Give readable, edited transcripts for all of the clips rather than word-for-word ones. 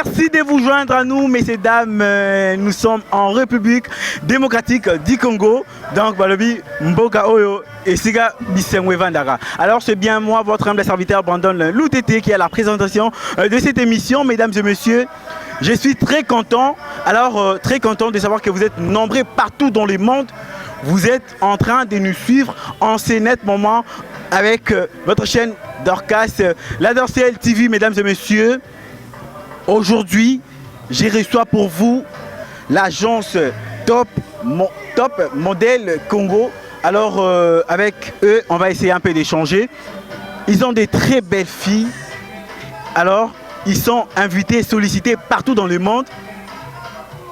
Merci de vous joindre à nous, messieurs, dames. Nous sommes en République démocratique du Congo. Donc, Balobi, Mboka Oyo et Siga Bisengwe Vandara. Alors, c'est bien moi, votre humble serviteur Brandon Loutété, qui est à la présentation de cette émission. Mesdames et messieurs, je suis très content. Alors, très content de savoir que vous êtes nombreux partout dans le monde. Vous êtes en train de nous suivre en ce net moment avec votre chaîne Dorcas, la Dorsel TV, mesdames et messieurs. Aujourd'hui, j'ai reçu pour vous l'agence Top Model Congo. Alors, avec eux, on va essayer un peu d'échanger. Ils ont des très belles filles. Alors, ils sont invités, sollicités partout dans le monde.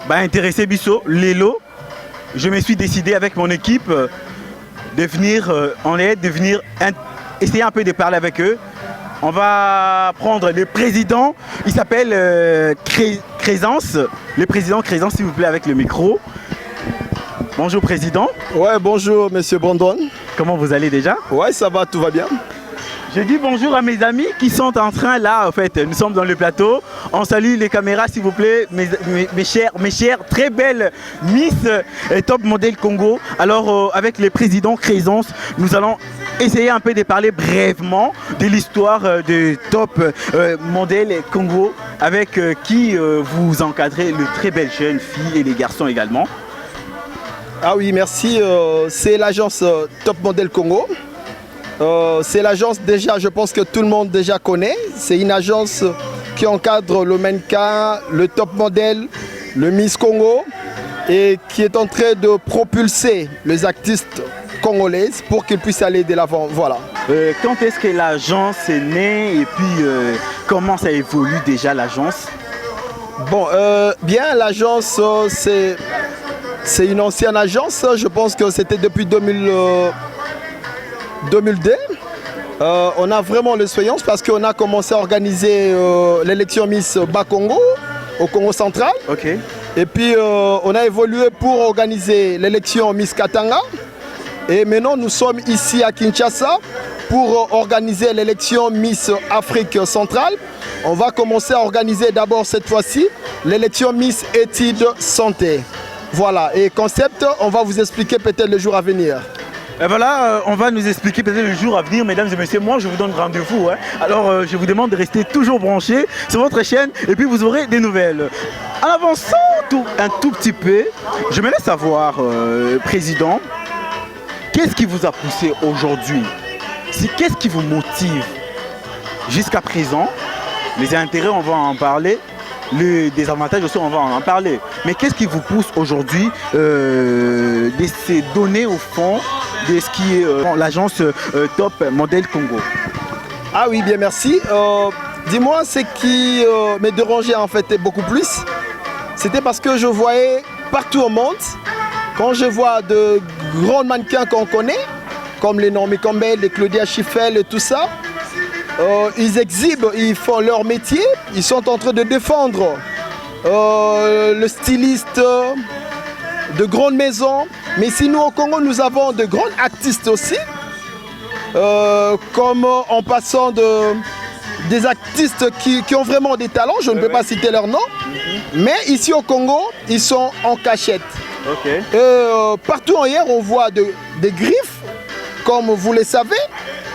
Intéressé Bissot, Lélo. Je me suis décidé avec mon équipe de venir en aide, de venir essayer un peu de parler avec eux. On va prendre le président, il s'appelle Crézance. Le président Crézance, s'il vous plaît, avec le micro. Bonjour président. Ouais, bonjour monsieur Brandon. Comment vous allez déjà? Ouais, ça va, tout va bien. Je dis bonjour à mes amis qui sont en train là, en fait, nous sommes dans le plateau. On salue les caméras s'il vous plaît, mes chères, très belles Miss Top Model Congo. Alors avec le président Crézance, nous allons essayer un peu de parler brièvement de l'histoire de Top Model Congo avec qui vous encadrez de très belles jeunes filles et les garçons également. Ah oui, merci. C'est l'agence Top Model Congo. C'est l'agence déjà, je pense que tout le monde déjà connaît. C'est une agence qui encadre le mannequin, le top modèle, le Miss Congo et qui est en train de propulser les artistes congolaises pour qu'ils puissent aller de l'avant. Voilà. Quand est-ce que l'agence est née et puis comment ça évolue déjà l'agence? Bon, bien, l'agence c'est une ancienne agence. Je pense que c'était depuis 2002. On a vraiment l'expérience parce qu'on a commencé à organiser l'élection Miss Bas-Congo au Congo central. Okay. Et puis on a évolué pour organiser l'élection Miss Katanga. Et maintenant nous sommes ici à Kinshasa pour organiser l'élection Miss Afrique centrale. On va commencer à organiser d'abord cette fois-ci l'élection Miss Études Santé. Voilà, et concept, on va vous expliquer peut-être le jour à venir. Et voilà, on va nous expliquer peut-être le jour à venir, mesdames et messieurs. Moi, je vous donne rendez-vous. Hein. Alors, je vous demande de rester toujours branchés sur votre chaîne et puis vous aurez des nouvelles. En avançant un tout petit peu, je me laisse savoir, président, qu'est-ce qui vous a poussé aujourd'hui? Qu'est-ce qui vous motive jusqu'à présent? Les intérêts, on va en parler. Les désavantages aussi, on va en parler. Mais qu'est-ce qui vous pousse aujourd'hui de se donner au fond de ce qui est l'agence Top Model Congo? Ah oui, bien merci. Dis-moi, ce qui me dérangeait en fait beaucoup plus, c'était parce que je voyais partout au monde, quand je vois de grands mannequins qu'on connaît, comme les Naomi Campbell, les Claudia Schiffer et tout ça, ils exhibent, ils font leur métier, ils sont en train de défendre le styliste de grandes maisons. Mais si nous au Congo, nous avons de grands artistes aussi, comme en passant des artistes qui ont vraiment des talents, je ne peux pas citer leur nom, mais ici au Congo, ils sont en cachette. Okay. Partout ailleurs, on voit des griffes, comme vous le savez,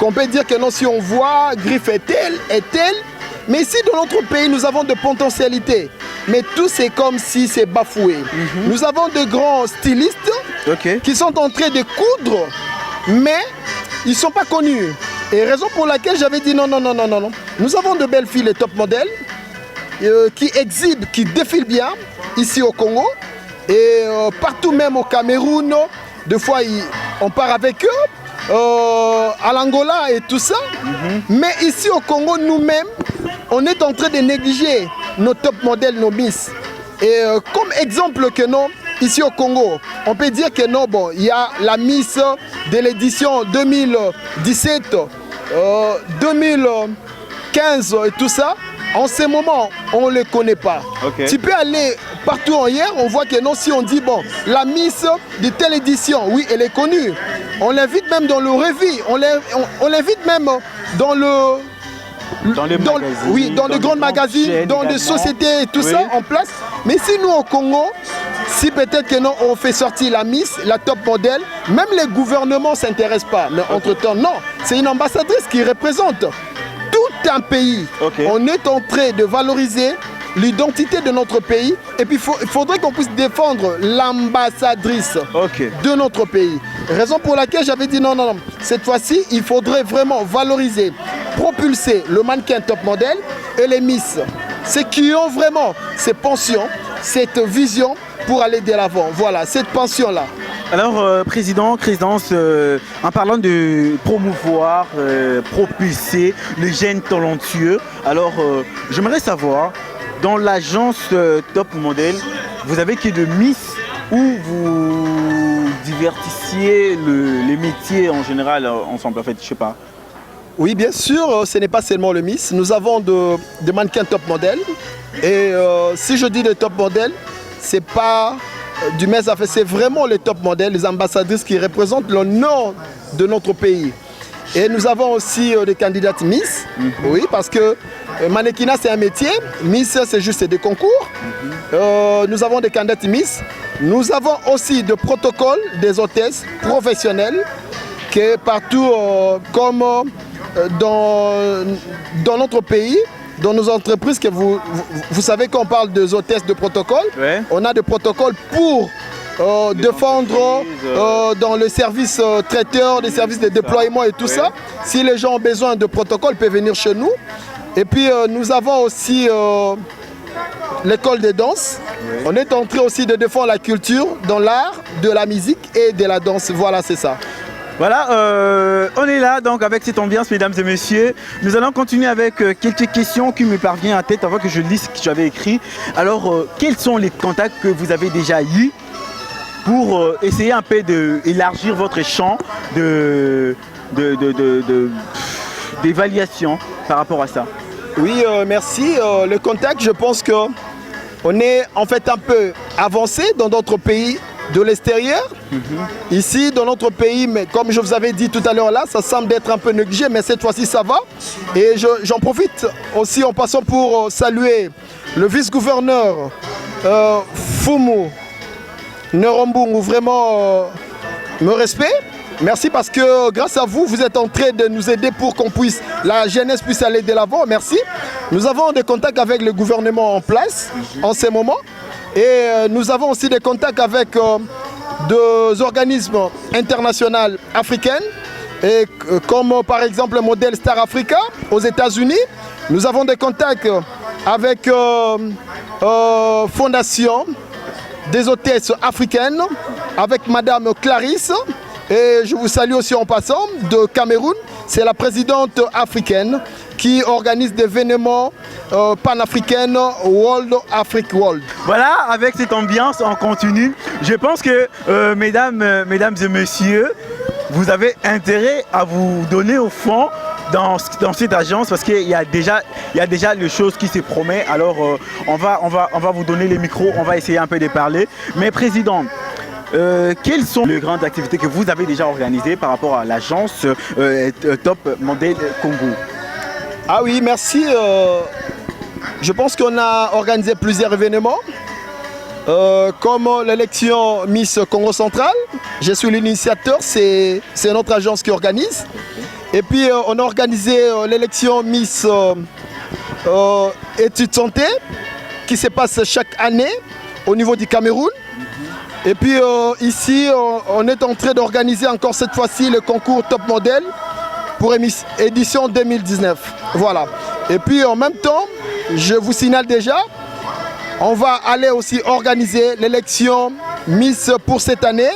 qu'on peut dire que non, si on voit griffe est telle, mais ici dans notre pays, nous avons de potentialités. Mais tout c'est comme si c'est bafoué. Nous avons de grands stylistes qui sont en train de coudre, mais ils ne sont pas connus. Et raison pour laquelle j'avais dit non. Nous avons de belles filles, les top modèles, qui exhibent, qui défilent bien ici au Congo. Et partout même au Cameroun, des fois on part avec eux. À l'Angola et tout ça, mais ici au Congo, nous-mêmes, on est en train de négliger nos top modèles, nos Miss. Et comme exemple que non, ici au Congo, on peut dire que non, bon, il y a la Miss de l'édition 2017, 2015 et tout ça. En ce moment, on ne les connaît pas. Okay. Tu peux aller partout ailleurs, on voit que non, si on dit, bon, la Miss de telle édition, oui, elle est connue. On l'invite même dans le revue, on l'invite même dans dans les magazines, oui, dans de grands magazines, dans des sociétés et tout ça en place. Mais si nous au Congo, si peut-être que non, on fait sortir la Miss, la top modèle, même les gouvernements ne s'intéressent pas. Mais entre-temps, non, c'est une ambassadrice qui représente tout un pays. On est en train de valoriser l'identité de notre pays et puis il faudrait qu'on puisse défendre l'ambassadrice de notre pays. Raison pour laquelle j'avais dit non, cette fois-ci, il faudrait vraiment valoriser, propulser le mannequin top modèle et les Miss. Ceux qui ont vraiment ces pensions, cette vision pour aller de l'avant. Voilà, cette pension-là. Alors, Présidence, en parlant de promouvoir, propulser les jeunes talentueux, alors j'aimerais savoir, dans l'agence Top Model, vous avez qui de Miss ou vous divertissiez les métiers en général ensemble, en fait, je sais pas. Oui, bien sûr, ce n'est pas seulement le Miss. Nous avons des mannequins Top Model. Et si je dis des Top Model, c'est pas du Metz, c'est vraiment les Top Model, les ambassadrices qui représentent le nom de notre pays. Et nous avons aussi des candidates Miss, oui, parce que mannequinat c'est un métier, Miss c'est juste des concours. Nous avons des candidates Miss. Nous avons aussi des protocoles des hôtesses professionnelles qui partout comme dans notre pays, dans nos entreprises, que vous savez qu'on parle des hôtesses de protocole, on a des protocoles pour défendre dans le service traiteur, des services de déploiement et tout ça. Si les gens ont besoin de protocoles, ils peuvent venir chez nous. Et puis nous avons aussi l'école de danse. On est en train aussi de défendre la culture dans l'art de la musique et de la danse. Voilà, c'est ça. Voilà, on est là donc avec cette ambiance, mesdames et messieurs. Nous allons continuer avec quelques questions qui me parviennent à tête avant que je lise ce que j'avais écrit. Alors, quels sont les contacts que vous avez déjà eus pour essayer un peu d'élargir votre champ d'évaluation par rapport à ça? Oui, merci. Le contact, je pense qu'on est en fait un peu avancé dans d'autres pays de l'extérieur. Ici, dans notre pays, mais comme je vous avais dit tout à l'heure là, ça semble être un peu négligé, mais cette fois-ci, ça va. Et j'en profite aussi en passant pour saluer le vice-gouverneur Fumu Nerombungu, vraiment me respect. Merci parce que grâce à vous, vous êtes en train de nous aider pour qu'on puisse, la jeunesse puisse aller de l'avant. Merci. Nous avons des contacts avec le gouvernement en place en ce moment. Et nous avons aussi des contacts avec des organismes internationaux africains, et, comme par exemple le modèle Star Africa aux États-Unis. Nous avons des contacts avec Fondation des hôtesses africaines, avec Madame Clarisse. Et je vous salue aussi en passant de Cameroun. C'est la présidente africaine qui organise des événements panafricaines World Afrique World. Voilà, avec cette ambiance, on continue. Je pense que, mesdames et messieurs, vous avez intérêt à vous donner au fond dans cette agence parce qu'il y a déjà les choses qui se promettent. Alors, on va vous donner les micros, on va essayer un peu de parler. Mais Président, quelles sont les grandes activités que vous avez déjà organisées par rapport à l'agence Top Model Congo? Ah oui, merci. Je pense qu'on a organisé plusieurs événements, comme l'élection Miss Congo Central. Je suis l'initiateur, c'est notre agence qui organise. Et puis on a organisé l'élection Miss Études Santé, qui se passe chaque année au niveau du Cameroun. Et puis ici, on est en train d'organiser encore cette fois-ci le concours Top Model pour édition 2019. Voilà. Et puis en même temps, je vous signale déjà, on va aller aussi organiser l'élection Miss pour cette année,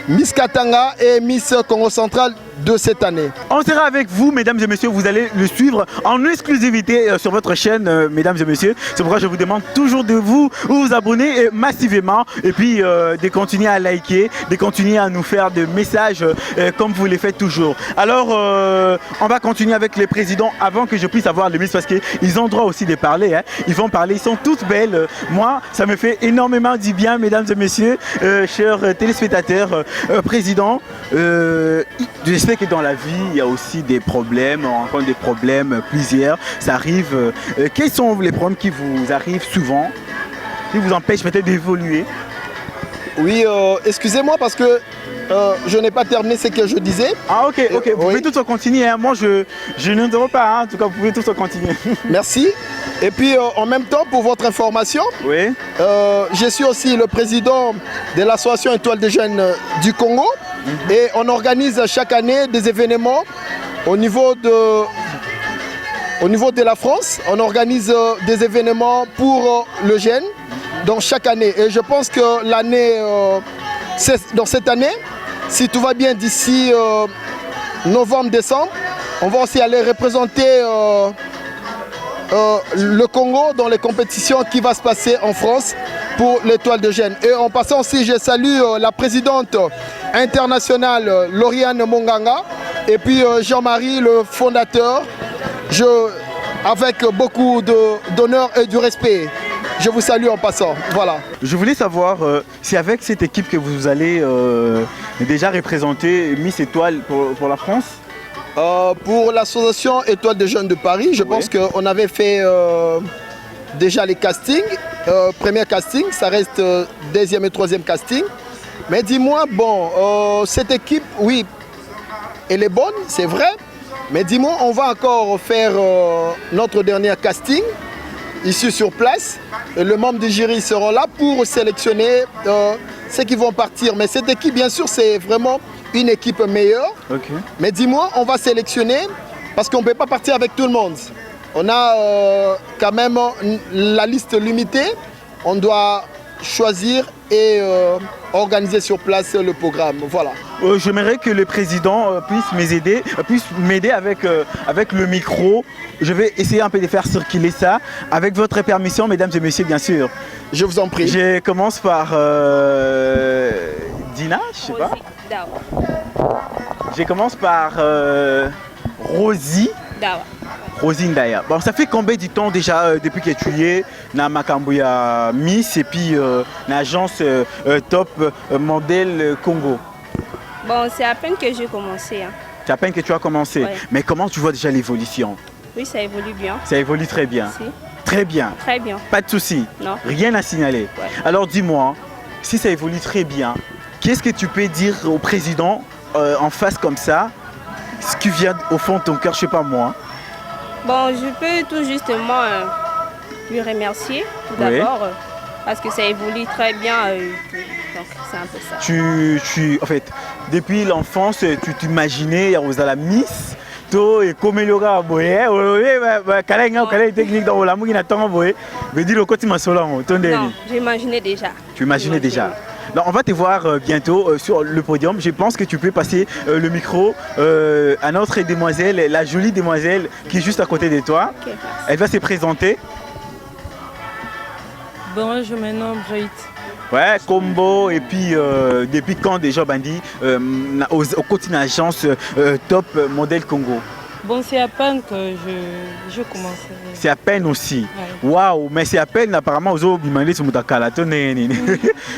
Miss Katanga et Miss Congo Central de cette année. On sera avec vous, mesdames et messieurs, vous allez le suivre en exclusivité sur votre chaîne, mesdames et messieurs. C'est pourquoi je vous demande toujours de vous abonner massivement et puis de continuer à liker, de continuer à nous faire des messages comme vous les faites toujours. Alors, on va continuer avec les présidents avant que je puisse avoir les miss parce qu'ils ont droit aussi de parler. Hein. Ils vont parler, ils sont toutes belles. Moi, ça me fait énormément du bien, mesdames et messieurs, chers téléspectateurs, présidents. J'espère sais que dans la vie, il y a aussi des problèmes, on rencontre des problèmes, plusieurs, ça arrive. Quels sont les problèmes qui vous arrivent souvent, qui vous empêchent peut-être d'évoluer? Oui, excusez-moi parce que je n'ai pas terminé ce que je disais. Ah ok, ok, vous pouvez tous continuer, hein. Moi je ne dors pas, hein. En tout cas vous pouvez tous continuer. Merci. Et puis en même temps, pour votre information, Oui. je suis aussi le président de l'association Étoile des Jeunes du Congo. Et on organise chaque année des événements au niveau de la France. On organise des événements pour le jeune dans chaque année. Et je pense que dans cette année, si tout va bien d'ici novembre-décembre, on va aussi aller représenter le Congo dans les compétitions qui vont se passer en France pour l'Étoile de Jeunes. Et en passant aussi, je salue la présidente internationale Lauriane Monganga et puis Jean-Marie, le fondateur, avec beaucoup d'honneur et du respect. Je vous salue en passant. Voilà. Je voulais savoir si avec cette équipe que vous allez déjà représenter Miss Étoile pour la France. Pour l'association Étoile des Jeunes de Paris, je pense qu'on avait fait déjà les castings. Premier casting, ça reste deuxième et troisième casting. Mais dis-moi, bon, cette équipe, oui, elle est bonne, c'est vrai. Mais dis-moi, on va encore faire notre dernier casting ici sur place. Et le membre du jury sera là pour sélectionner ceux qui vont partir. Mais cette équipe, bien sûr, c'est vraiment une équipe meilleure. Okay. Mais dis-moi, on va sélectionner parce qu'on ne peut pas partir avec tout le monde. On a quand même la liste limitée. On doit choisir et organiser sur place le programme. Voilà. J'aimerais que le président puisse m'aider avec le micro. Je vais essayer un peu de faire circuler ça. Avec votre permission, mesdames et messieurs, bien sûr. Je vous en prie. Je commence par Dina, je sais pas. Je commence par Rosie. Rosie Ndaya. Bon, ça fait combien de temps déjà depuis que tu es dans Makambuya Miss et puis l'agence Top Model Congo? Bon, c'est à peine que j'ai commencé. Hein. C'est à peine que tu as commencé. Ouais. Mais comment tu vois déjà l'évolution? Oui, ça évolue bien. Ça évolue très bien. Si. Très bien. Très bien. Pas de souci. Non. Rien à signaler. Ouais. Alors dis-moi, si ça évolue très bien, qu'est-ce que tu peux dire au président en face comme ça, ce qui vient au fond de ton cœur, je sais pas moi? Bon, je peux tout justement lui remercier tout d'abord parce que ça évolue très bien. Donc c'est un peu ça. En fait, depuis l'enfance, tu t'imaginais aux la Miss et comme il y aura technique dans la mouille n'attend pas veut dire le côté masolango. Non, j'imaginais déjà. Tu imaginais déjà. Donc, on va te voir bientôt sur le podium. Je pense que tu peux passer le micro à notre demoiselle, la jolie demoiselle qui est juste à côté de toi. Okay, elle va se présenter. Bon, je me nomme Bright. Ouais, combo et puis depuis quand déjà Bandi au quotidien agence Top Model Congo? Bon, c'est à peine que je commence. C'est à peine aussi. Waouh, mais c'est à peine apparemment aux autres demandé sur Mutakala.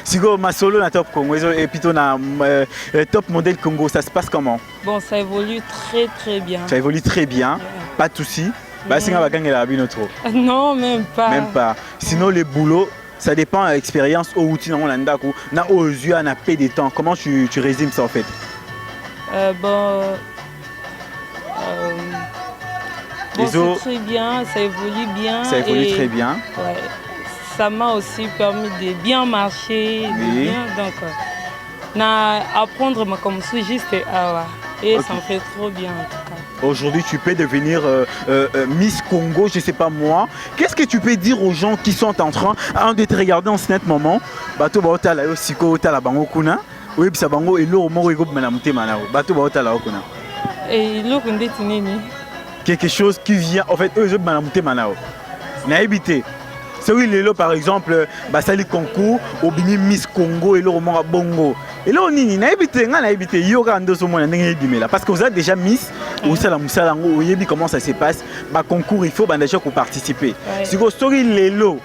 Si vous ma solo na Top Congo et puis na Top Model Congo, ça se passe comment? Bon, ça évolue très très bien. Ça évolue très bien, pas de souci. Bah c'est va gagner la bino trop. Non, même pas. Même pas. Sinon les boulots, ça dépend de l'expérience au outil dans l'andaku. Na aux yeux na paix des temps. Comment tu résumes ça en fait? Bon, c'est très bien, ça évolue bien. Ça évolue très bien. Ouais, ça m'a aussi permis de bien marcher, oui. Apprendre comme ça juste et ça me fait trop bien en tout cas. Aujourd'hui, tu peux devenir Miss Congo, je ne sais pas moi. Qu'est-ce que tu peux dire aux gens qui sont en train de te regarder en ce moment? Bato baota la yosiko ta la bango kuna. Oui, puis ça bango et l'eau moro ego na mute manao. Bato baota la kuna. Et l'eau qu'on détinini. Quelque chose qui vient en fait eux ils na mute manao. Na habité. C'est oui les lots par exemple basali concours au bini Miss Congo et l'eau moro bongo. Et là on y na habité yoga ndo so mona ndenge dimela parce que vous êtes déjà Miss ou ça la musalango ou yebi comment ça se passe ba concours il faut ba déjà pour participer. Si vous story les lots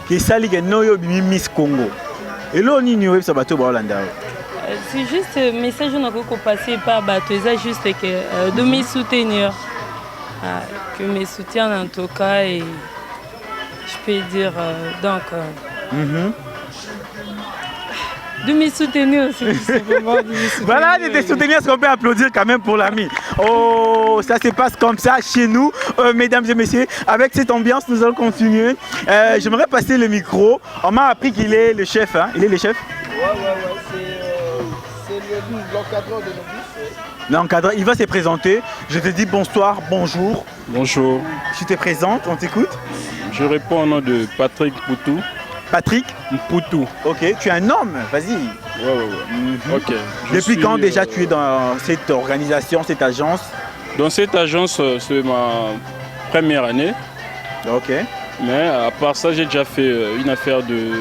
qui sali que no yo bini Miss Congo. Et là on y ça bato ba Hollanda. C'est juste un message qu'on passé par bateau, c'est juste que de me soutenir, que me soutiennent en tout cas et je peux dire donc de me soutenir aussi. Vraiment, de me soutenir. Voilà, de te soutenir, est-ce qu'on peut applaudir quand même pour l'ami? Oh, ça se passe comme ça chez nous, mesdames et messieurs. Avec cette ambiance, nous allons continuer. J'aimerais passer le micro. On m'a appris qu'il est le chef. Hein? Il est le chef? C'est l'encadreur de nos bus. L'encadreur, il va se présenter. Je te dis bonsoir, bonjour. Bonjour. Tu te présentes, on t'écoute. Je réponds au nom de Patrick Poutou. Patrick Poutou. Ok, tu es un homme, vas-y. Ouais. Ok. Depuis quand déjà tu es dans cette organisation, cette agence? Dans cette agence, c'est ma première année. Ok. Mais à part ça, j'ai déjà fait une affaire de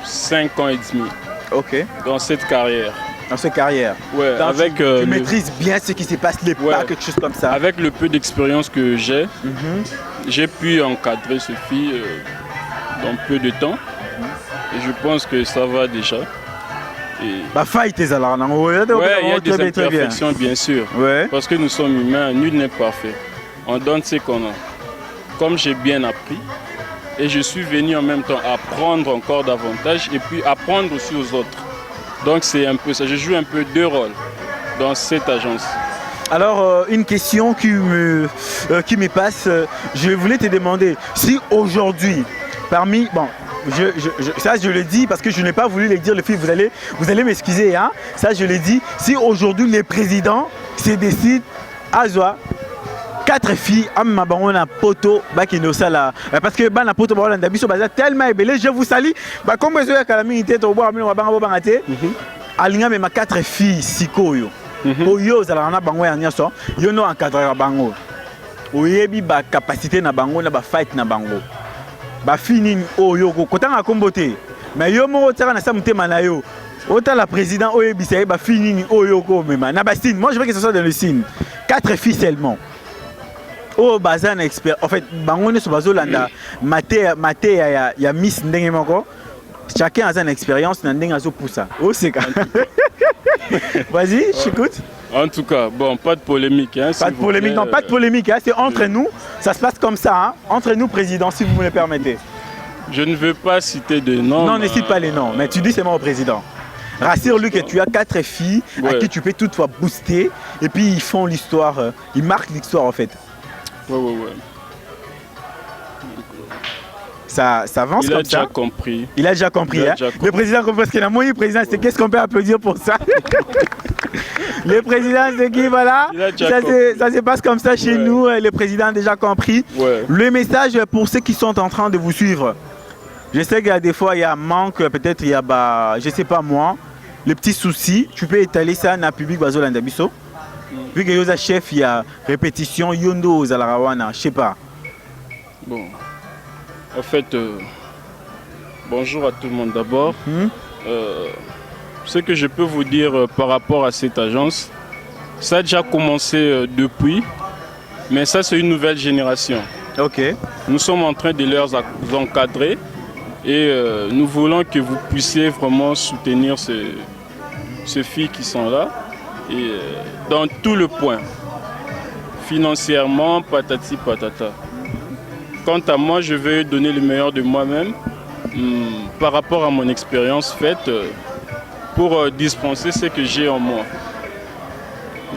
5 ans et demi. Ok. Dans cette carrière. Dans cette carrière. Ouais, donc, avec, tu maîtrises bien ce qui se passe, les pas, quelque chose comme ça. Avec le peu d'expérience que j'ai pu encadrer ce fille dans peu de temps. Et je pense que ça va déjà. Bah, fight tes alors. Ouais, il y a des imperfections bien sûr. Ouais. Parce que nous sommes humains, nul n'est parfait. On donne ce qu'on a. Comme j'ai bien appris, et je suis venu en même temps apprendre encore davantage et puis apprendre aussi aux autres. Donc c'est un peu ça. Je joue un peu deux rôles dans cette agence. Alors, une question qui me passe, je voulais te demander si aujourd'hui, parmi... Bon, ça je le dis parce que je n'ai pas voulu le dire, les filles, vous allez m'excuser, hein? Ça je le dis, si aujourd'hui les présidents se décident à Zoa, 4 filles, à ma poto, parce que na poto tellement ébélé, je vous salue. Comme vous avez calamité, alinga même 4 filles, sikoyo. Oyo zalana bango ya nyaso, yo no encadrer bango. Oyebi ba capacité na bango na ba fight na bango. Ba fini oyo ko kotanga kombote. Mais yo mo tsaka na samutema na yo. Autant la président oyebisa ba fini oyo ko mema na ba signe. Moi je veux que ce soit dans le signe. 4 filles seulement. Oh bazan expert. En fait, bango ne so bazolanda maté ya miss ndenge moko. Chacun a une expérience dans ndenge azo poussa. Oh c'est ça. Vas-y, j'écoute. En tout cas, bon, pas de polémique. Hein, pas de polémique, non, pas de polémique. Hein, c'est entre nous. Ça se passe comme ça, hein, entre nous, président, si vous me le permettez. Je ne veux pas citer de noms. Non, ne cite pas les noms, mais tu dis seulement au président. Rassure-lui que tu as 4 filles à qui tu peux toutefois booster. Et puis ils font l'histoire, ils marquent l'histoire en fait. Ouais. Ça avance comme ça. Il a déjà compris. Il a déjà compris. Le président comprend ce qu'il a. Moi, le président, c'est qu'est-ce qu'on peut applaudir pour ça? Le président, c'est qui, voilà. Ça se passe comme ça chez nous. Le président a déjà compris. Ouais. Le message pour ceux qui sont en train de vous suivre. Je sais qu'il y a des fois, il y a un manque, peut-être il y a, je sais pas moi, les petits soucis. Tu peux étaler ça dans le public, Bazolandabiso. Vu qu'il y a chef, il y a répétition, yondo, zalarawana, je sais pas. Bon. En fait, bonjour à tout le monde d'abord. Ce que je peux vous dire par rapport à cette agence, ça a déjà commencé depuis, mais ça c'est une nouvelle génération. Ok. Nous sommes en train de leur encadrer et nous voulons que vous puissiez vraiment soutenir ces filles qui sont là et dans tout le point, financièrement, patati patata. Quant à moi, je vais donner le meilleur de moi-même par rapport à mon expérience faite pour dispenser ce que j'ai en moi.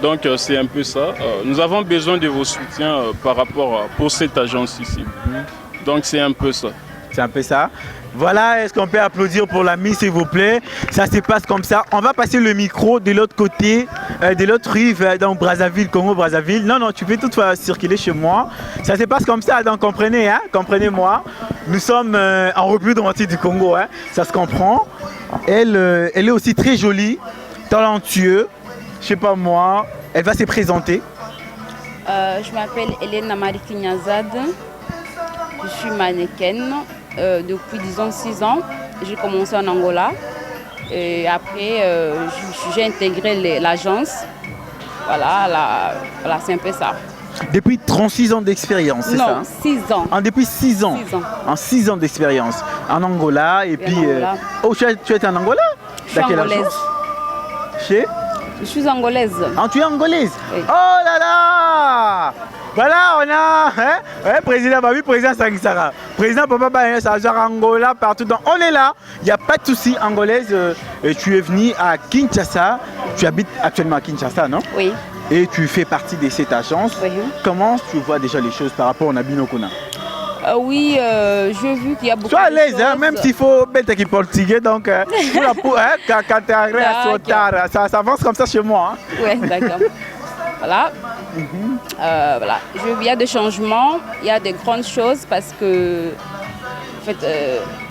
Donc c'est un peu ça. Nous avons besoin de vos soutiens par rapport pour cette agence ici. Donc c'est un peu ça. C'est un peu ça. Voilà, est-ce qu'on peut applaudir pour l'ami s'il vous plaît? Ça se passe comme ça. On va passer le micro de l'autre côté, de l'autre rive, dans Brazzaville, Congo-Brazzaville. Non, tu peux toutefois circuler chez moi. Ça se passe comme ça, donc comprenez, hein, comprenez-moi. Nous sommes en République démocratique du Congo, hein, ça se comprend. Elle est aussi très jolie, talentueuse, je sais pas moi. Elle va se présenter. Je m'appelle Elena Marie Kinyazad. Je suis mannequin. Depuis disons 6 ans, j'ai commencé en Angola et après j'ai intégré l'agence. Voilà, c'est un peu ça. Depuis 36 ans d'expérience, c'est ça? Non, 6 ans. Depuis 6 ans. 6 ans. En 6 ans d'expérience en Angola et puis... Angola. Oh, tu es en Angola? Je suis angolaise. Chez? Je suis angolaise. Ah, tu es angolaise? Oui. Oh là là! Voilà, on a président Babi, président Sangisara, président Papa Baye, Angola, partout. Donc, on est là, il n'y a pas de souci. Angolaise, tu es venu à Kinshasa, tu habites actuellement à Kinshasa, non? Oui. Et tu fais partie de cette agence. Oui. Comment tu vois déjà les choses par rapport à Nabino Kona? Oui, j'ai vu qu'il y a beaucoup de choses. Sois à l'aise, hein, même s'il faut mettre qui portugais, donc quand tu arrives à Sotar, ça avance comme ça chez moi. Hein. Oui, d'accord. Voilà. Voilà. Il y a des changements, il y a des grandes choses parce que en fait,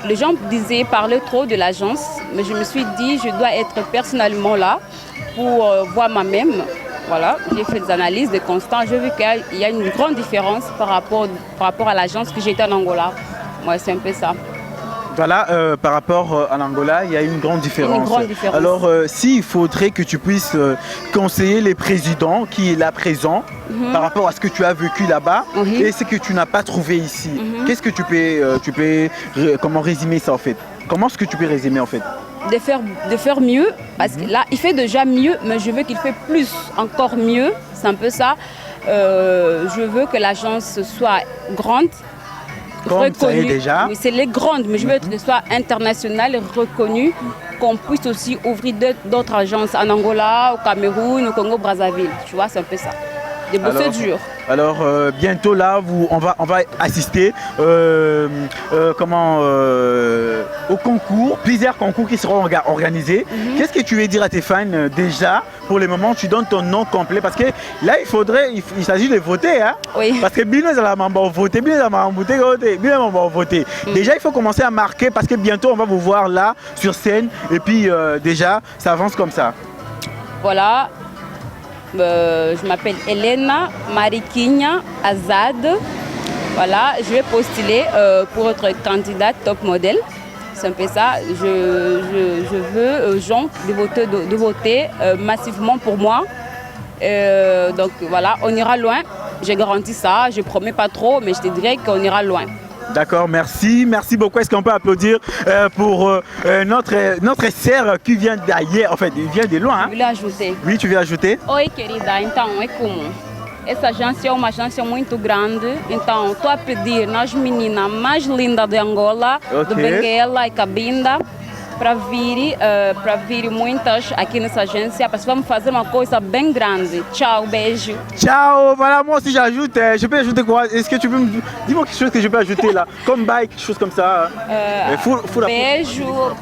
les gens disaient parler trop de l'agence, mais je me suis dit je dois être personnellement là pour voir moi-même. Voilà, j'ai fait des analyses, des constats, j'ai vu qu'il y a une grande différence par rapport à l'agence que j'étais en Angola. Moi, c'est un peu ça. Voilà, par rapport à l'Angola, il y a une grande différence. Une grande différence. Alors, s'il faudrait que tu puisses conseiller les présidents qui est là présent par rapport à ce que tu as vécu là-bas et ce que tu n'as pas trouvé ici, qu'est-ce que tu peux comment résumer ça en fait? Comment est-ce que tu peux résumer en fait? De faire mieux, parce que là, il fait déjà mieux, mais je veux qu'il fait plus, encore mieux. C'est un peu ça. Je veux que l'agence soit grande. Comme ça est déjà. Oui, c'est les grandes, mais je veux qu'elle soit internationale et reconnue, qu'on puisse aussi ouvrir d'autres agences en Angola, au Cameroun, au Congo-Brazzaville. Tu vois, c'est un peu ça. Des bosser dur. Alors bientôt là, on va assister au concours, plusieurs concours qui seront organisés. Qu'est-ce que tu veux dire à tes fans déjà? Pour le moment, tu donnes ton nom complet parce que là, il s'agit de voter. Hein? Oui. Parce que bien voter, voter. Déjà, il faut commencer à marquer parce que bientôt, on va vous voir là sur scène et puis déjà, ça avance comme ça. Voilà. Je m'appelle Elena Mariquinha Azad. Voilà, je vais postuler pour être candidate top modèle. C'est un peu ça. Je veux gens de voter massivement pour moi. Donc voilà, on ira loin. J'ai garanti ça. Je ne promets pas trop, mais je te dirais qu'on ira loin. D'accord, merci. Merci beaucoup. Est-ce qu'on peut applaudir pour notre sœur qui vient d'ailleurs, en fait, il vient de loin. Hein? Je voulais ajouter. Oui, tu veux ajouter? Oi, querida. Então, é como? Essa agência é uma agência muito grande. Então, estou a pedir nas meninas mais lindas de Angola, do Benguela e Cabinda, para vir muitas aqui nessa agência, parce que vamos fazer uma coisa bem grande. Tchau, beijo. Ciao, voilà, moi aussi j'ajoute, je peux ajouter quoi? Est-ce que tu peux me dis-moi quelque chose que je peux ajouter là? Comme bike, quelque chose comme ça. Beijo.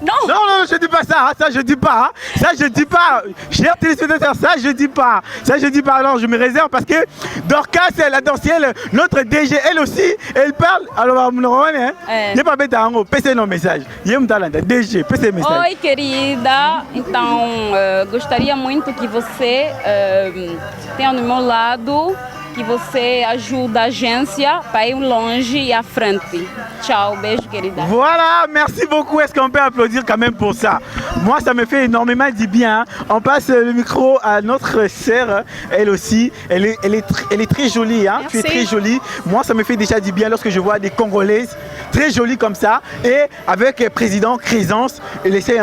Non, je dis pas ça, ça je dis pas, ça je dis pas, chers téléspectateurs, ça je dis pas, alors je me réserve parce que Dorcas, la dansière, notre DG, elle aussi, elle parle, alors il n'est pas bête à en passer nos messages, il y a un talent, DG, passer message. Oi, querida, então gostaria muito que você tenha no meu lado, que você ajude a agência para ir longe et à frente. Ciao, beijo, querida. Voilà, merci beaucoup. Est-ce qu'on peut applaudir quand même pour ça? Moi, ça me fait énormément du bien. On passe le micro à notre sœur. Elle aussi, elle est très jolie. Hein? Tu es très jolie. Moi, ça me fait déjà du bien lorsque je vois des Congolaises très jolies comme ça. Et avec le président Crézance, il essaie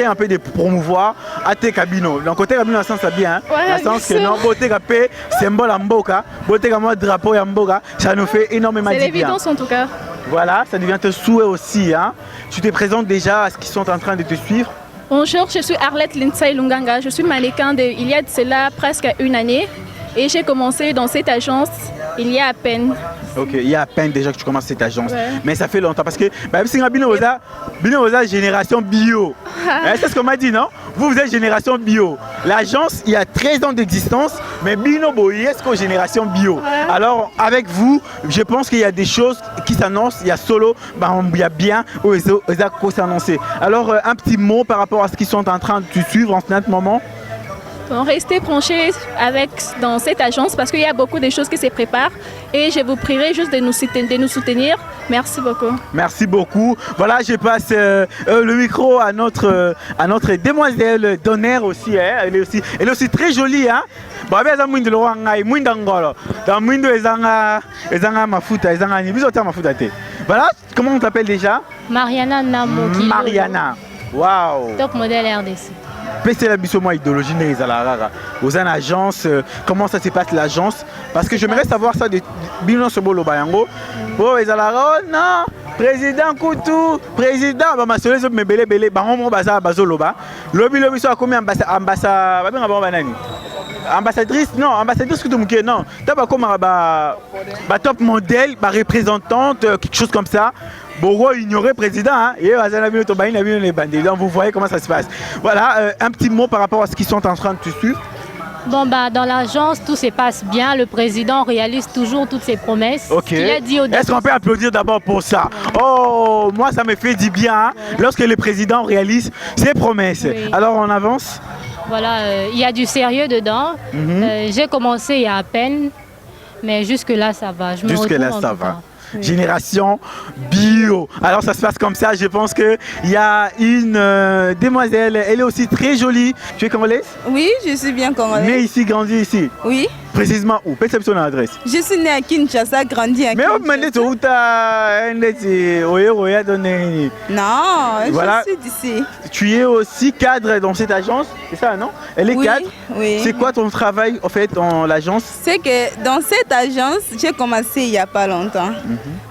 un peu de promouvoir à tes cabinets. Donc, côté cabine, dans le sens bien. Hein? Ouais, dans le sens que non, beauté capé, symbole en boca. Beauté comme drapeau en boca. Ça nous fait énormément du bien. C'est l'évidence en tout cas. Voilà, ça devient te souhait aussi. Hein. Tu te présentes déjà à ceux qui sont en train de te suivre. Bonjour, je suis Arlette Lindsay Lunganga. Je suis mannequin il y a de cela presque une année. Et j'ai commencé dans cette agence il y a à peine. Ok, il y a à peine déjà que tu commences cette agence. Ouais. Mais ça fait longtemps parce que Binoza génération bio. C'est ce qu'on m'a dit, non? Vous êtes génération bio. L'agence, il y a 13 ans d'existence, mais Bino Boy, est-ce qu'on génération bio? Ouais. Alors, avec vous, je pense qu'il y a des choses qui s'annoncent. Il y a solo, il y a bien, qui s'annoncer. Alors, un petit mot par rapport à ce qu'ils sont en train de te suivre en ce moment. Restez branchés dans cette agence parce qu'il y a beaucoup de choses qui se préparent et je vous prierai juste de nous soutenir. Merci beaucoup. Merci beaucoup. Voilà, je passe le micro à notre demoiselle d'honneur aussi, hein. Elle est aussi très jolie. Hein. Voilà, comment on t'appelle déjà? Mariana Namo. Mariana. Waouh. Top modèle RDC. PC la biso moi idéologie les alarara. Aux en agence, comment ça se passe l'agence? Parce que j'aimerais savoir ça de Bino Sobolo Bayango. Oh les alarara, non. Président Koutou, président, bah ma soeur me belé, bah on baza bazoloba. Lobby soit combien ambassadrice, non, ambassadrice que non. T'as pas comme top modèle, représentante, quelque chose comme ça. Bon, ignorer président, hein. Et vous voyez comment ça se passe. Voilà, un petit mot par rapport à ce qu'ils sont en train de te suivre. Bon, dans l'agence, tout se passe bien. Le président réalise toujours toutes ses promesses. Ok. Est-ce qu'on peut applaudir d'abord pour ça? Oh, moi, ça me fait du bien hein, lorsque le président réalise ses promesses. Oui. Alors, on avance? Voilà, il y a du sérieux dedans. J'ai commencé il y a à peine, mais jusque-là, ça va. Jusque-là, ça va. Oui. Génération bio. Alors ça se passe comme ça, je pense qu'il y a une demoiselle, elle est aussi très jolie. Tu es congolaise? Oui, je suis bien congolaise. Née ici, grandie ici? Oui. Précisément où? Perception de l'adresse. Je suis née à Kinshasa, grandi à Kinshasa. Non, voilà. Je suis d'ici. Tu es aussi cadre dans cette agence, c'est ça, non? Elle est cadre? Oui. C'est quoi ton travail en fait dans l'agence? C'est que dans cette agence, j'ai commencé il n'y a pas longtemps.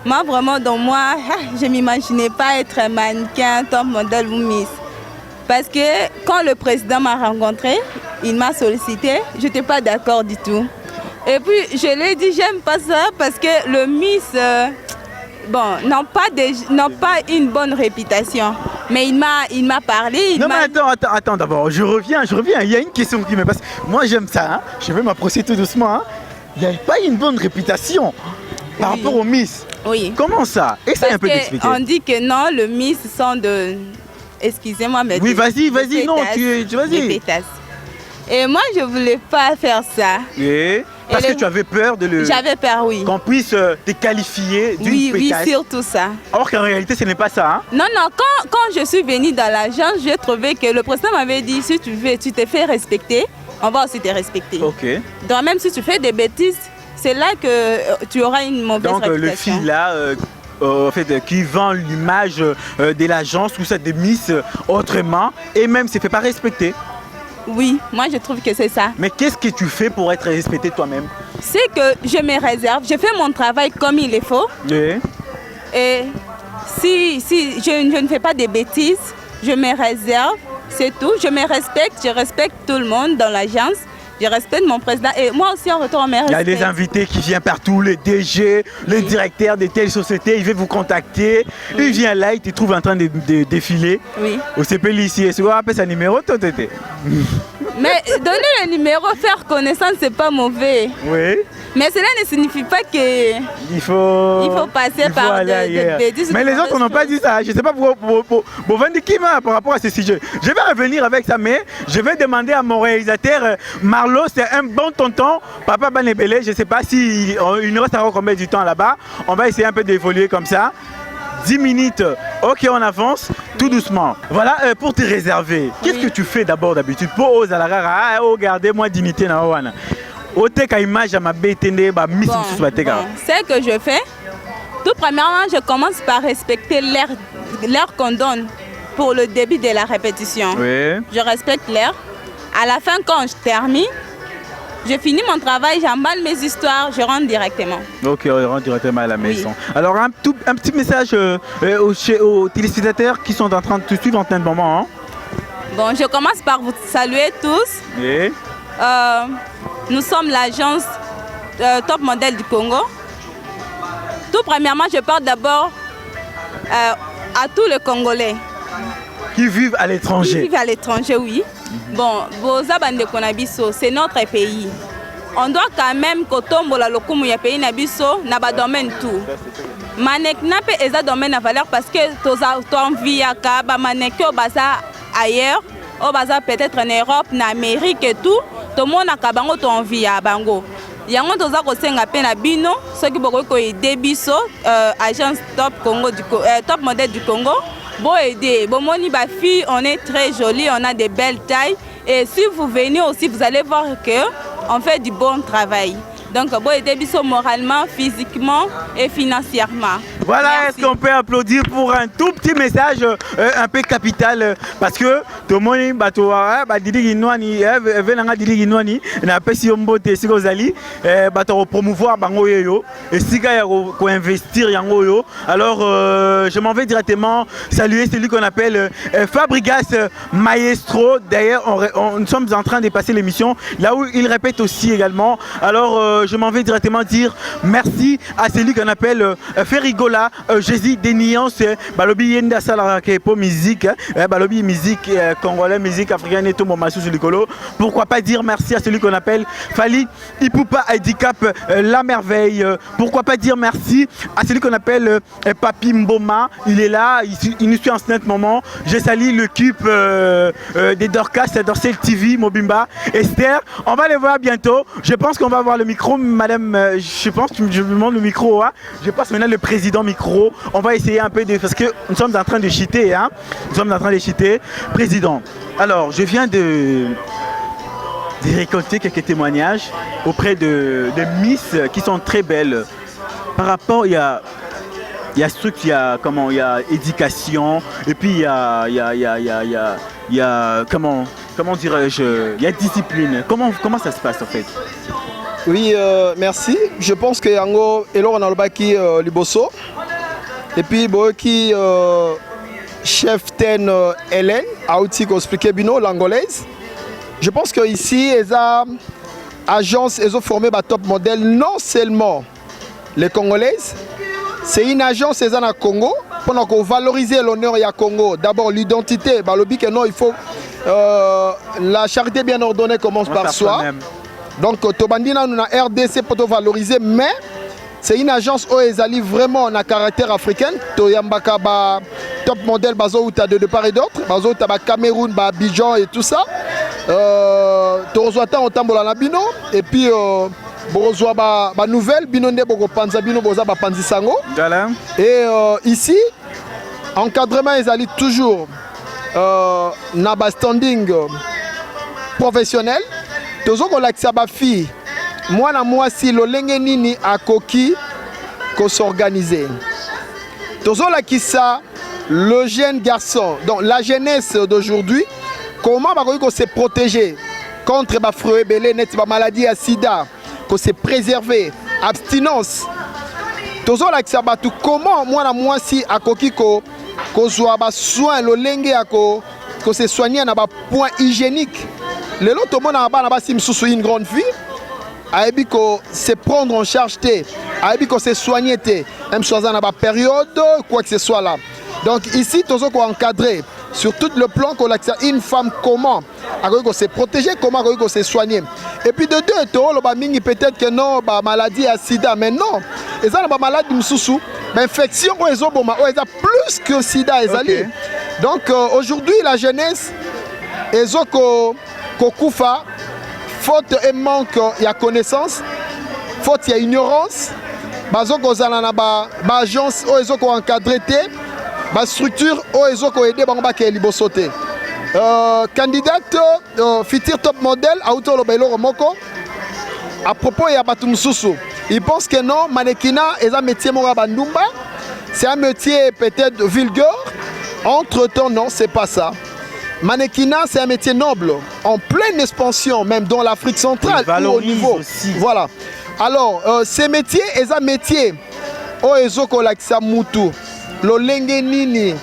Moi, vraiment, dans moi, je ne m'imaginais pas être mannequin, top modèle ou Miss. Parce que quand le président m'a rencontré, il m'a sollicité, je n'étais pas d'accord du tout. Et puis je lui ai dit, j'aime pas ça parce que le Miss, n'ont pas une bonne réputation. Mais il m'a parlé. Non mais attends d'abord, je reviens. Il y a une question qui me passe. Moi j'aime ça, hein. Je vais m'approcher tout doucement. Hein. Il n'y a pas une bonne réputation par rapport au Miss. Oui. Comment ça? Essaye un peu d'expliquer. On dit que non, le Miss sont de... Excusez-moi, mais... Oui, vas-y, non, vas-y. Et moi, je ne voulais pas faire ça. Et parce que tu avais peur de le... J'avais peur, oui. Qu'on puisse te qualifier d'une pétasse. Oui, surtout ça. Or qu'en réalité, ce n'est pas ça. Hein? Non, quand je suis venue dans l'agence, j'ai trouvé que le président m'avait dit, si tu te fais respecter, on va aussi te respecter. Ok. Donc même si tu fais des bêtises, c'est là que tu auras une mauvaise réputation. Donc le fil là... en fait, qui vend l'image de l'agence ou ça de Miss autrement et même ne se fait pas respecter. Oui, moi je trouve que c'est ça. Mais qu'est-ce que tu fais pour être respecté toi-même? C'est que je me réserve, je fais mon travail comme il faut. Oui. Et si je ne fais pas des bêtises, je me réserve, c'est tout. Je me respecte, je respecte tout le monde dans l'agence. Je respecte mon président et moi aussi en retour, on me respecte. Il y a des invités qui viennent partout, les DG, les directeurs de telle société, ils veulent vous contacter. Oui. Il vient là, il te trouve en train de défiler. Oui. Au CPL ici, est-ce qu'on appelle ça numéro? Mais donner le numéro, faire connaissance, c'est pas mauvais. Oui. Mais cela ne signifie pas que il faut passer par des bêtises. Mais les autres n'ont pas dit ça. Je ne sais pas pour vendre qui par rapport à ce sujet. Je vais revenir avec ça, mais je vais demander à mon réalisateur Marlo, c'est un bon tonton, Papa Banebele. Je ne sais pas si il nous reste encore combien de temps là-bas. On va essayer un peu d'évoluer comme ça. 10 minutes, ok, on avance tout doucement. Voilà, pour te réserver, qu'est-ce que tu fais d'abord d'habitude pour oser la rara, regardez-moi dignité na wana. C'est que je fais, tout premièrement, je commence par respecter l'heure qu'on donne pour le début de la répétition. Oui. Je respecte l'heure. À la fin, quand je termine, je finis mon travail, j'emballe mes histoires, je rentre directement. Ok, on rentre directement à la maison. Oui. Alors, un petit message aux téléspectateurs qui sont en train de te suivre en ce moment. Hein. Bon, je commence par vous saluer tous. Oui. Nous sommes l'agence Top Modèle du Congo. Tout premièrement, je parle d'abord à tous les Congolais. Qui vivent à l'étranger. Qui vivent à l'étranger, oui. Bon, Bozabande Konabiso, c'est notre pays. On doit quand même kotombola lokumu ya pays nabiso na ba domaine tout. Manek nape eza domaine à valeur parce que toza envie à ba manek au baza ailleurs, au baza peut-être en Europe, en Amérique et tout. Tout le monde a kabango to envie à bango. Yango toza ko senga pe na bino, ceux qui boko ko aider biso agence Top Congo du Top Modèle du Congo. Bon aider, bon moni ba fille, on est très jolie, on a des belles tailles et si vous venez aussi, vous allez voir que on fait du bon travail. Donc bon aider biso moralement, physiquement et financièrement. Voilà, est-ce qu'on peut applaudir pour un tout petit message un peu capital parce que tout le monde va promouvoir et si investir alors je m'en vais directement saluer celui qu'on appelle Fabrigas Maestro. D'ailleurs nous sommes en train de passer l'émission là où il répète aussi également. Alors je m'en vais directement dire merci à celui qu'on appelle Ferrigola Jésus des nuances balobi yenda sala pour musique balobi musique congolais, musique africaine et tout mon massou sur le colo. Pourquoi pas dire merci à celui qu'on appelle Fali Ipupa Handicap la merveille. Pourquoi pas dire merci à celui qu'on appelle Papi Mboma, il est là, il nous suit en ce moment. Je salue l'équipe des Dorcas, Dorsel TV, Mobimba, Esther. On va les voir bientôt. Je pense qu'on va avoir le micro, madame. Je pense que je vous demande le micro. Hein. Je passe maintenant le président micro. On va essayer un peu de. Parce que nous sommes en train de cheater. Hein. Nous sommes en train de cheater. Président, alors je viens de récolter quelques témoignages auprès de Miss qui sont très belles. Par rapport, il y a structure, il y a éducation, et puis il y a comment dirais-je, il y a discipline. Comment ça se passe en fait? Oui, merci. Je pense que yango elo on a le baki liboso. Et puis boki chef ten Hélène a aussi expliqué bino l'angolaise. Je pense que ici les agences ont formé ba top modèle non seulement les Congolaises, c'est une agence au Congo pour valoriser l'honneur du Congo. D'abord l'identité, non, il faut la charité bien ordonnée commence par soi. Donc Tobandina nous a RDC pour valoriser, mais c'est une agence où ils allient vraiment un caractère africain. Toyambaka ba top modèle bazo ou de part et d'autre, bazo taba Cameroun, ba Abidjan et tout ça. Torozwata otambola na bino et puis Borozwa ba nouvelle binonde boko panza bino boza ba panzisango. Et ici encadrement ils allient toujours na ba standing professionnel. Tozo ko lakisa ba fille moi na moi si lo lenge nini akoki ko s'organiser. Tozo lakisa le jeune garçon, donc la jeunesse d'aujourd'hui, comment ba ko se protéger contre ba fruits belé net ba maladie à sida, ko se préserver, abstinence. Tozo lakisa ba tout comment moi na moi si akoki ko zwa ba soin lo lenge ako ko se soigner na ba point hygiénique. Les autres tout le monde a une grande fille. Aïbi ko se prendre en charge té, aïbi ko se soigner té, même chose dans la période quoi que ce soit là. Donc ici tozo ko encadrer sur tout le plan qu'on a une femme comment ko se protéger, comment ko se soigner. Et puis de deux to lo ba mingi peut-être que non ba maladie à sida, mais non. Et ça ba maladie msusu, mais infection ko ezo boma, o eza plus que sida ezali. Donc aujourd'hui la jeunesse ezo ko koufa, faute et manque, il y a connaissance, faute il y a ignorance, bazoko zalana ba agence o ezoko encadré ba structure o ezoko aider bango ke libosote. Candidate futur top modèle auto lo belo moko à propos ya batu mususu. Il pense que non, mannequinat est un métier mora bandumba, c'est un métier peut-être vulgaire. Entre-temps non, c'est pas ça. Mannequinat, c'est un métier noble, en pleine expansion, même dans l'Afrique centrale, ou au niveau. Aussi. Voilà. Alors, ces métiers, c'est un métier. Oh, ezoko lakisa mutu, lo lenge nini,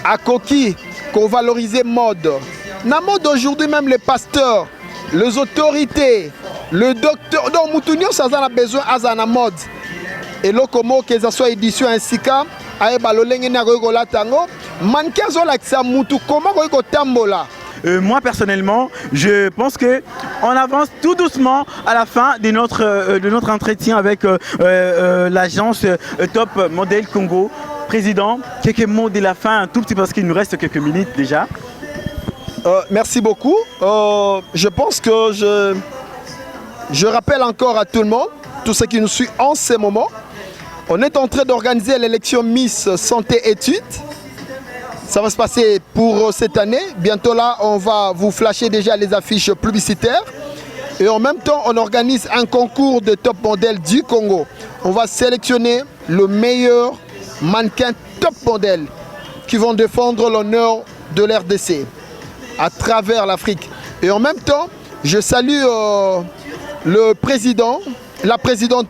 akoki, qu'on valorise mode. Na mode aujourd'hui, même les pasteurs, les autorités, le docteur, donc mutunio, ça a besoin à mode. Et là, comment que ça soit édition ainsi qu'à, aeba lo lenge na gogola tango. Moi personnellement, je pense que on avance tout doucement à la fin de notre entretien avec l'agence Top Model Congo. Président, quelques mots de la fin, un tout petit parce qu'il nous reste quelques minutes déjà. Merci beaucoup. Je pense que je rappelle encore à tout le monde, tous ceux qui nous suivent en ce moment, on est en train d'organiser l'élection Miss Santé Études. Ça va se passer pour cette année. Bientôt là, on va vous flasher déjà les affiches publicitaires. Et en même temps, on organise un concours de top modèle du Congo. On va sélectionner le meilleur mannequins top modèles qui vont défendre l'honneur de l'RDC à travers l'Afrique. Et en même temps, je salue la présidente,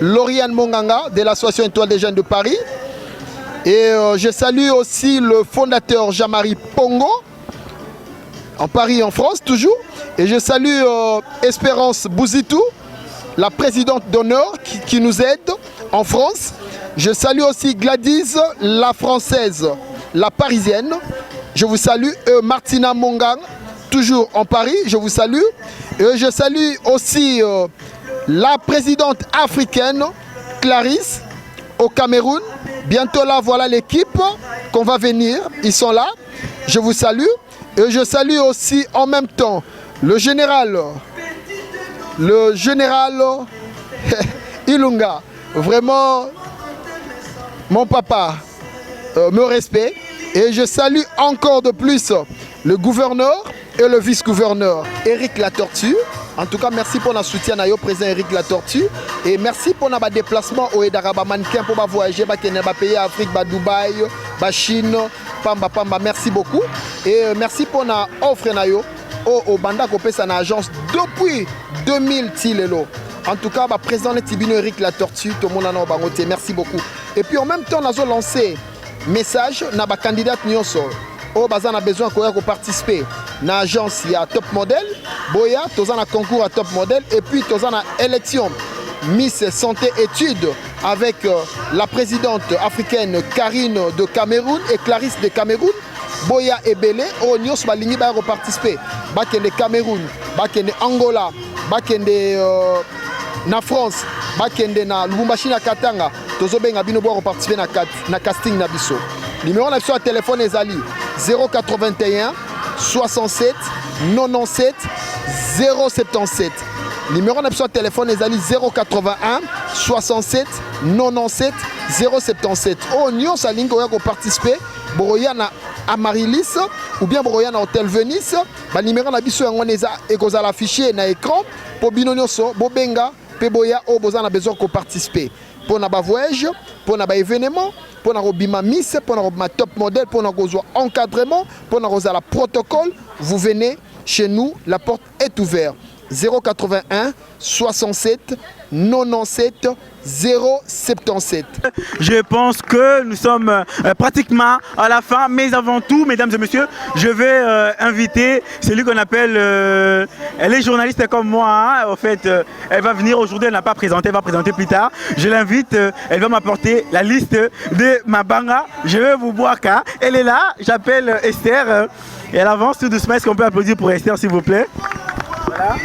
Lauriane Monganga de l'Association Étoile des Jeunes de Paris. Et je salue aussi le fondateur Jean-Marie Pongo, en Paris, en France, toujours. Et je salue Espérance Bouzitou, la présidente d'honneur qui nous aide en France. Je salue aussi Gladys, la française, la parisienne. Je vous salue. Martina Mongang, toujours en Paris, je vous salue. Et je salue aussi la présidente africaine, Clarisse, au Cameroun. Bientôt là, voilà l'équipe qu'on va venir. Ils sont là. Je vous salue. Et je salue aussi en même temps le général Ilunga. Vraiment, mon papa me respecte. Et je salue encore de plus le gouverneur et le vice-gouverneur Éric Latortue. En tout cas, merci pour notre soutien au président Éric Latortue. Et merci pour notre déplacement au Edaraba mannequin pour voyager dans les pays Afrique, Dubaï, Chine, Pamba. Merci beaucoup. Et merci pour notre offre au Banda Kopesa na agence depuis 2000 Tilelo. En tout cas, président Tibino Éric Latortue, tout le monde en a bangoté. Merci beaucoup. Et puis en même temps, nous avons lancé message na ba candidat nyonso o baza na besoin de participer na agence ya top model boya toza na concours à top model et puis toza na élection Miss Santé Études avec la présidente africaine Karine de Cameroun et Clarisse de Cameroun boya ebele o nyonso balingi ba participer bakende Cameroun bakende Angola bakende na France bakende na Lubumbashi na Katanga tozobenga bino bo participer na casting na biso. Numéro na biso à téléphone ezali 081 67 97 077. Numéro na biso à téléphone ezali 081 67 97 077. Oh nyonso alingi oya ko participer boroya na Amaryllis ou bien boroya na Hôtel Venise ba numéro na biso yango neza ekozala affiché na écran po bino nyonso bobenga pe boya o bozana besoin ko participer. Pour nos voyages, pour nos événements, pour nos bima miss, pour nos top modèle, pour nos encadrement, pour nos protocole, vous venez chez nous, la porte est ouverte. 081 67 97 077. Je pense que nous sommes pratiquement à la fin, mais avant tout, mesdames et messieurs, je vais inviter celui qu'on appelle, elle est journaliste comme moi, hein, en fait, elle va venir aujourd'hui, elle n'a pas présenté, elle va présenter plus tard. Je l'invite, elle va m'apporter la liste de ma banga. Je vais vous boire car elle est là, j'appelle Esther, et elle avance tout doucement. Est-ce qu'on peut applaudir pour Esther, s'il vous plaît? Voilà.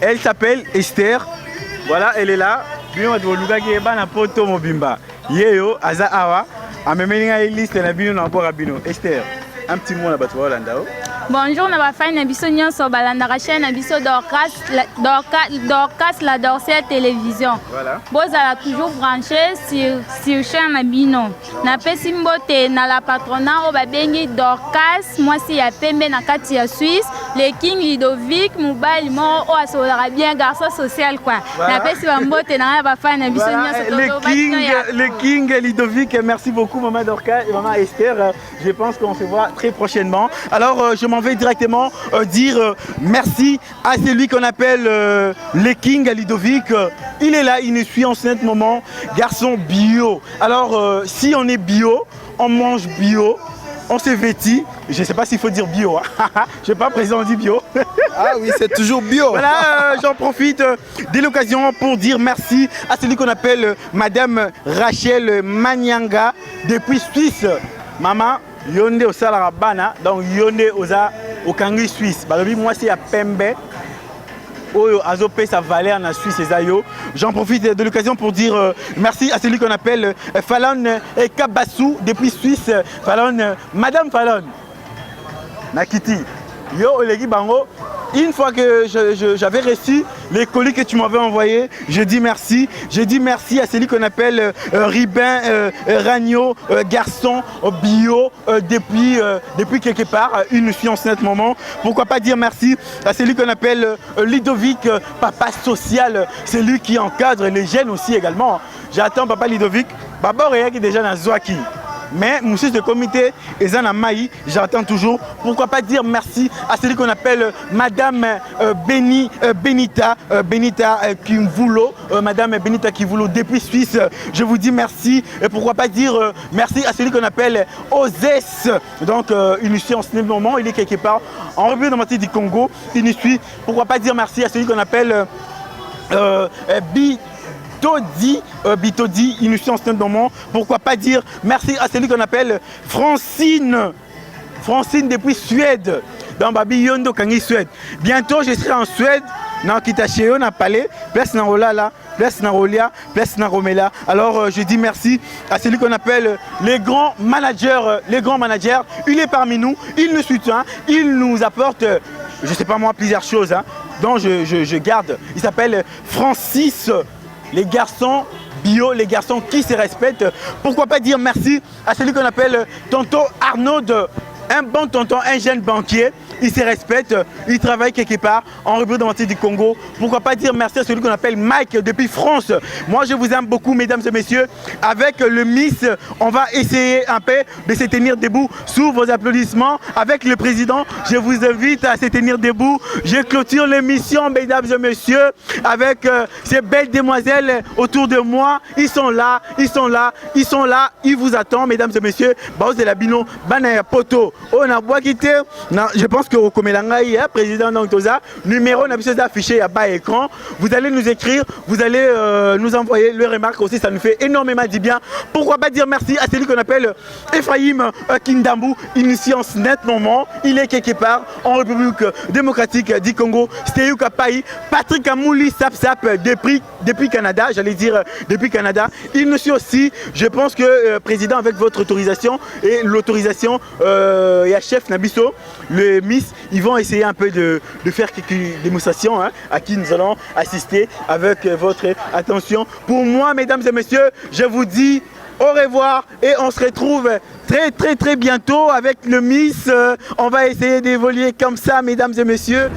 Elle s'appelle Esther. Voilà, elle est là. Bino de luga ki eba na poto mobimba. Yeyo aza awa. Amemelinga liste na bino na bora bino. Esther, un petit mot na bato wa Holanda. Bonjour, na ba fine na biso nyonso balanda ka chaîne na biso Dorcas la Dorcas télévision. Voilà. Bozala toujours branché sur chaîne na bino. Na pesi mbote na la patronat o ba bengi Dorcas mwasi ya pembe na kati ya Suisse, le King Ludovic mobile mo o asola bien garçon social quoi. Voilà. Na pesi ba mbote na ba fine na biso nyonso le King Ludovic, merci beaucoup maman Dorcas et maman Esther. Je pense qu'on se voit très prochainement. Alors je m'en vais directement dire merci à celui qu'on appelle le King Ludovic. Il est là, il nous suit en ce moment. Garçon bio. Alors si on est bio, on mange bio, on se vêtit. Je ne sais pas s'il faut dire bio. Hein. Je ne sais pas, président, on dit bio. Ah oui, c'est toujours bio. Voilà, j'en profite de l'occasion pour dire merci à celui qu'on appelle Madame Rachel Manyanga depuis Suisse. Maman, Yonde au Salarabana, donc Yonde au Kangi Suisse. Moi, c'est à Pembe. Oyo Azopé sa valeur en Suisse et Zayo. J'en profite de l'occasion pour dire merci à celui qu'on appelle Fallon Kabassou depuis Suisse. Fallon, Madame Fallon Nakiti. Yo Olegi Bango. Une fois que j'avais reçu les colis que tu m'avais envoyés. Je dis merci. Je dis merci à celui qu'on appelle Ribin Ragno, garçon bio depuis quelque part, une fille en ce moment. Pourquoi pas dire merci à celui qu'on appelle Ludovic, papa social, celui qui encadre les jeunes aussi également. J'attends papa Ludovic. Baba Réa qui est déjà dans Zouaki. Mais monsieur de comité, Ezana Maï, j'attends toujours. Pourquoi pas dire merci à celui qu'on appelle Madame Benita Kivulo, Madame Benita Kivulo depuis Suisse. Je vous dis merci. Et pourquoi pas dire merci à celui qu'on appelle Ozès. Donc il nous suit en ce moment, il est quelque part en République démocratique du Congo. Il nous suit. Pourquoi pas dire merci à celui qu'on appelle Bitodi, il nous suit en ce moment. Pourquoi pas dire merci à celui qu'on appelle Francine depuis Suède. Dans Babi Yondo Kangi Suède. Bientôt je serai en Suède, dans Kitacheo, dans Palais, place dans Olala, place dans Rolia, place dans Romela. Alors je dis merci à celui qu'on appelle les grands managers. Il est parmi nous, il nous soutient, il nous apporte, je ne sais pas moi, plusieurs choses dont je garde. Il s'appelle Francis. Les garçons bio, les garçons qui se respectent. Pourquoi pas dire merci à celui qu'on appelle tonton Arnaud, un bon tonton, un jeune banquier. Il se respecte, il travaille quelque part en République démocratique du Congo. Pourquoi pas dire merci à celui qu'on appelle Mike depuis France. Moi je vous aime beaucoup mesdames et messieurs. Avec le Miss, on va essayer un peu de se tenir debout sous vos applaudissements. Avec le président, je vous invite à se tenir debout. Je clôture l'émission mesdames et messieurs avec ces belles demoiselles autour de moi. Ils sont là, ils vous attendent mesdames et messieurs. Bino, Banaya Poto, on a bois quitté. Je pense que au Komelangaï, président d'Antosa, numéro affiché à bas écran. Vous allez nous écrire, vous allez nous envoyer le remarque aussi, ça nous fait énormément du bien. Pourquoi pas dire merci à celui qu'on appelle Ephraim Kindambu, initié en ce net moment. Il est quelque part en République démocratique du Congo. Steyou Kapai, Patrick Amouli Sapsap depuis Canada, j'allais dire depuis Canada. Il nous suit aussi, je pense que président, avec votre autorisation et l'autorisation, il y a chef Nabiso, le Miss, ils vont essayer un peu de faire quelques démonstrations à qui nous allons assister avec votre attention. Pour moi, mesdames et messieurs, je vous dis au revoir et on se retrouve très bientôt avec le Miss. On va essayer d'évoluer comme ça, mesdames et messieurs.